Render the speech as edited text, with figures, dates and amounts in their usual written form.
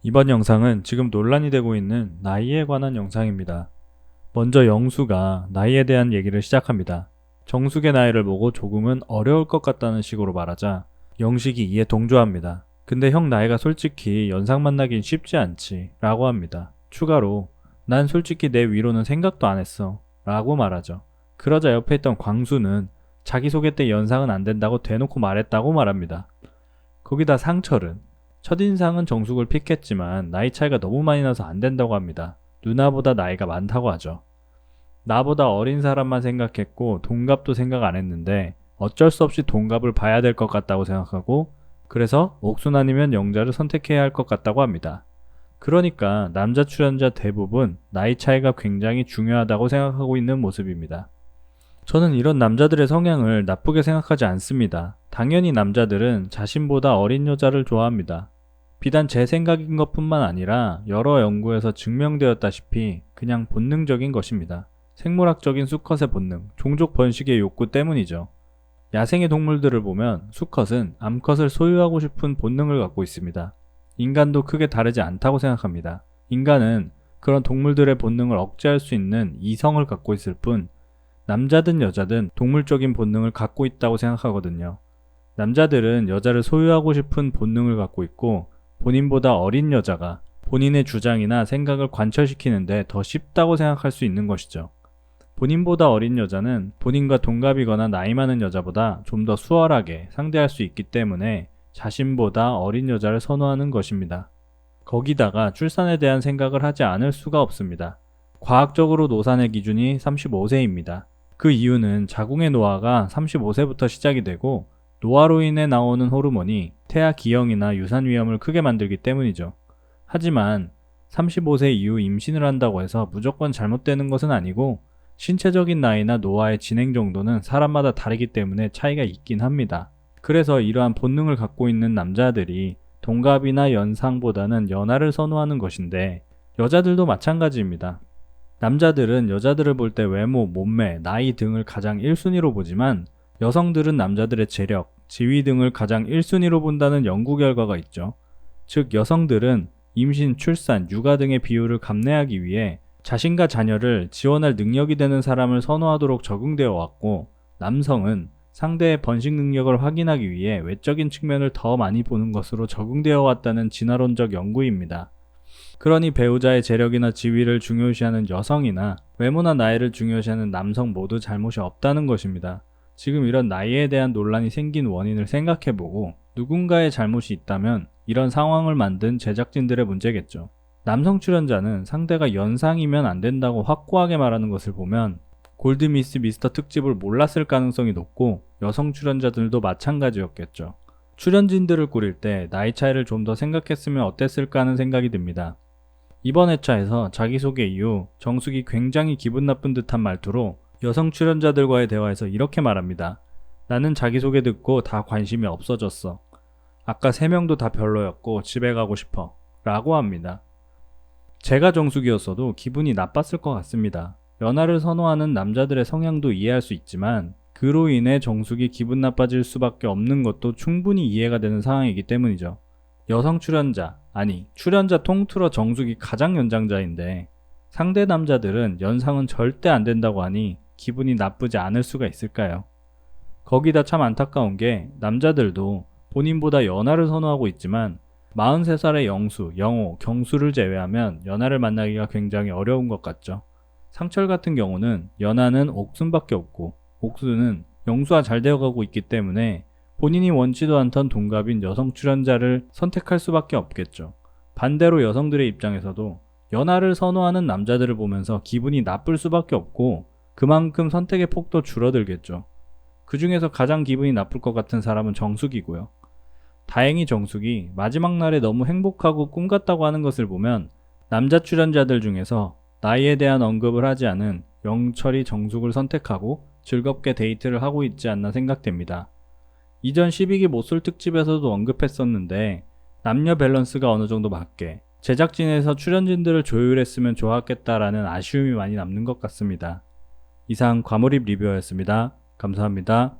이번 영상은 지금 논란이 되고 있는 나이에 관한 영상입니다. 먼저 영수가 나이에 대한 얘기를 시작합니다. 정숙의 나이를 보고 조금은 어려울 것 같다는 식으로 말하자 영식이 이에 동조합니다. 근데 형 나이가 솔직히 연상 만나긴 쉽지 않지 라고 합니다. 추가로 난 솔직히 내 위로는 생각도 안 했어 라고 말하죠. 그러자 옆에 있던 광수는 자기소개 때 연상은 안 된다고 대놓고 말했다고 말합니다. 거기다 상철은 첫인상은 정숙을 픽했지만 나이 차이가 너무 많이 나서 안 된다고 합니다. 누나보다 나이가 많다고 하죠. 나보다 어린 사람만 생각했고 동갑도 생각 안 했는데 어쩔 수 없이 동갑을 봐야 될 것 같다고 생각하고 그래서 옥순 아니면 영자를 선택해야 할 것 같다고 합니다. 그러니까 남자 출연자 대부분 나이 차이가 굉장히 중요하다고 생각하고 있는 모습입니다. 저는 이런 남자들의 성향을 나쁘게 생각하지 않습니다. 당연히 남자들은 자신보다 어린 여자를 좋아합니다. 비단 제 생각인 것뿐만 아니라 여러 연구에서 증명되었다시피 그냥 본능적인 것입니다. 생물학적인 수컷의 본능, 종족 번식의 욕구 때문이죠. 야생의 동물들을 보면 수컷은 암컷을 소유하고 싶은 본능을 갖고 있습니다. 인간도 크게 다르지 않다고 생각합니다. 인간은 그런 동물들의 본능을 억제할 수 있는 이성을 갖고 있을 뿐 남자든 여자든 동물적인 본능을 갖고 있다고 생각하거든요. 남자들은 여자를 소유하고 싶은 본능을 갖고 있고 본인보다 어린 여자가 본인의 주장이나 생각을 관철시키는데 더 쉽다고 생각할 수 있는 것이죠. 본인보다 어린 여자는 본인과 동갑이거나 나이 많은 여자보다 좀 더 수월하게 상대할 수 있기 때문에 자신보다 어린 여자를 선호하는 것입니다. 거기다가 출산에 대한 생각을 하지 않을 수가 없습니다. 과학적으로 노산의 기준이 35세입니다. 그 이유는 자궁의 노화가 35세부터 시작이 되고 노화로 인해 나오는 호르몬이 태아 기형이나 유산 위험을 크게 만들기 때문이죠. 하지만 35세 이후 임신을 한다고 해서 무조건 잘못되는 것은 아니고 신체적인 나이나 노화의 진행 정도는 사람마다 다르기 때문에 차이가 있긴 합니다. 그래서 이러한 본능을 갖고 있는 남자들이 동갑이나 연상보다는 연하를 선호하는 것인데 여자들도 마찬가지입니다. 남자들은 여자들을 볼 때 외모, 몸매, 나이 등을 가장 1순위로 보지만 여성들은 남자들의 재력, 지위 등을 가장 1순위로 본다는 연구 결과가 있죠. 즉 여성들은 임신, 출산, 육아 등의 비율을 감내하기 위해 자신과 자녀를 지원할 능력이 되는 사람을 선호하도록 적응되어 왔고 남성은 상대의 번식 능력을 확인하기 위해 외적인 측면을 더 많이 보는 것으로 적응되어 왔다는 진화론적 연구입니다. 그러니 배우자의 재력이나 지위를 중요시하는 여성이나 외모나 나이를 중요시하는 남성 모두 잘못이 없다는 것입니다. 지금 이런 나이에 대한 논란이 생긴 원인을 생각해보고 누군가의 잘못이 있다면 이런 상황을 만든 제작진들의 문제겠죠. 남성 출연자는 상대가 연상이면 안 된다고 확고하게 말하는 것을 보면 골드미스 미스터 특집을 몰랐을 가능성이 높고 여성 출연자들도 마찬가지였겠죠. 출연진들을 꾸릴 때 나이 차이를 좀 더 생각했으면 어땠을까 하는 생각이 듭니다. 이번 회차에서 자기소개 이후 정숙이 굉장히 기분 나쁜 듯한 말투로 여성 출연자들과의 대화에서 이렇게 말합니다. 나는 자기소개 듣고 다 관심이 없어졌어. 아까 3명도 다 별로였고 집에 가고 싶어. 라고 합니다. 제가 정숙이었어도 기분이 나빴을 것 같습니다. 연하를 선호하는 남자들의 성향도 이해할 수 있지만 그로 인해 정숙이 기분 나빠질 수밖에 없는 것도 충분히 이해가 되는 상황이기 때문이죠. 여성 출연자, 아니 출연자 통틀어 정숙이 가장 연장자인데 상대 남자들은 연상은 절대 안 된다고 하니 기분이 나쁘지 않을 수가 있을까요? 거기다 참 안타까운 게 남자들도 본인보다 연하를 선호하고 있지만 43살의 영수, 영호, 경수를 제외하면 연하를 만나기가 굉장히 어려운 것 같죠. 상철 같은 경우는 연하는 옥순밖에 없고 옥수는 영수와 잘 되어가고 있기 때문에 본인이 원치도 않던 동갑인 여성 출연자를 선택할 수밖에 없겠죠. 반대로 여성들의 입장에서도 연하를 선호하는 남자들을 보면서 기분이 나쁠 수밖에 없고 그만큼 선택의 폭도 줄어들겠죠. 그 중에서 가장 기분이 나쁠 것 같은 사람은 정숙이고요. 다행히 정숙이 마지막 날에 너무 행복하고 꿈 같다고 하는 것을 보면 남자 출연자들 중에서 나이에 대한 언급을 하지 않은 영철이 정숙을 선택하고 즐겁게 데이트를 하고 있지 않나 생각됩니다. 이전 12기 못쏠 특집에서도 언급했었는데 남녀 밸런스가 어느 정도 맞게 제작진에서 출연진들을 조율했으면 좋았겠다라는 아쉬움이 많이 남는 것 같습니다. 이상 과몰입 리뷰였습니다. 감사합니다.